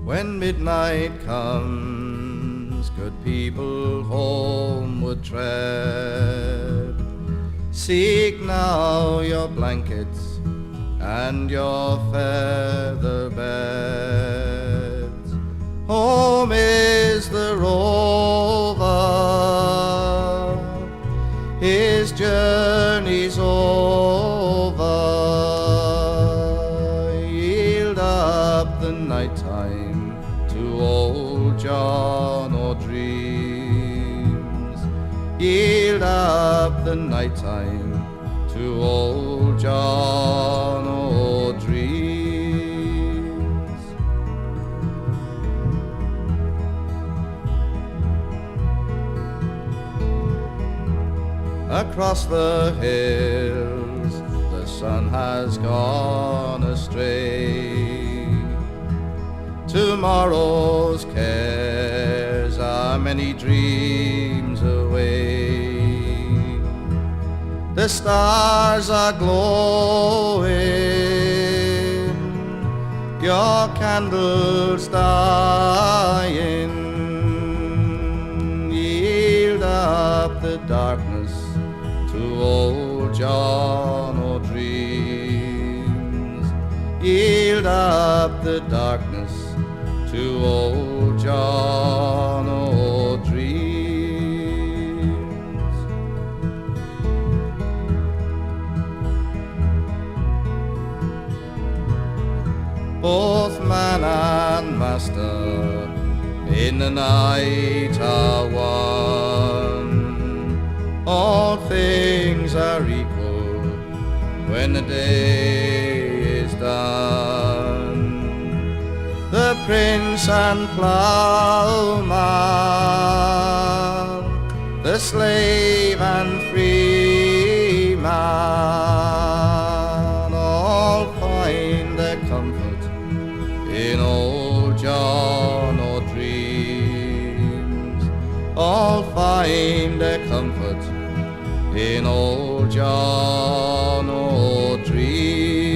When midnight comes, good people homeward tread. Seek now your blankets and your feather beds. Home is the rover, his journey's over. Yield up the nighttime to old John or dreams. Yield up the nighttime to old John or dreams. Across the hills the sun has gone astray. Tomorrow's cares are many dreams away. The stars are glowing, your candles dying. Yield up the darkness to old John or dreams. Yield up the darkness to old John or dreams. Both man and master in the night are one. All things are equal when the day is done. The prince and plowman, the slave and free man, all find their comfort in old John or dreams. All find their comfort in old John or dreams.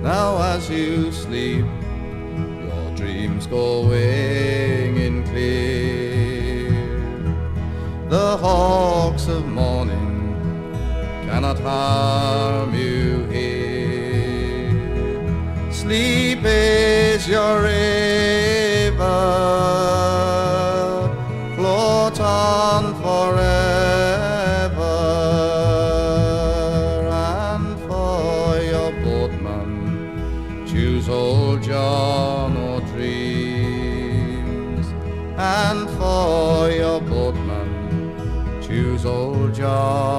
Now as you sleep, your dreams go winging clear. The hawks of morning cannot harm you here. Sleep is your river, float on forever. Old John or dreams, and for your boatman choose old John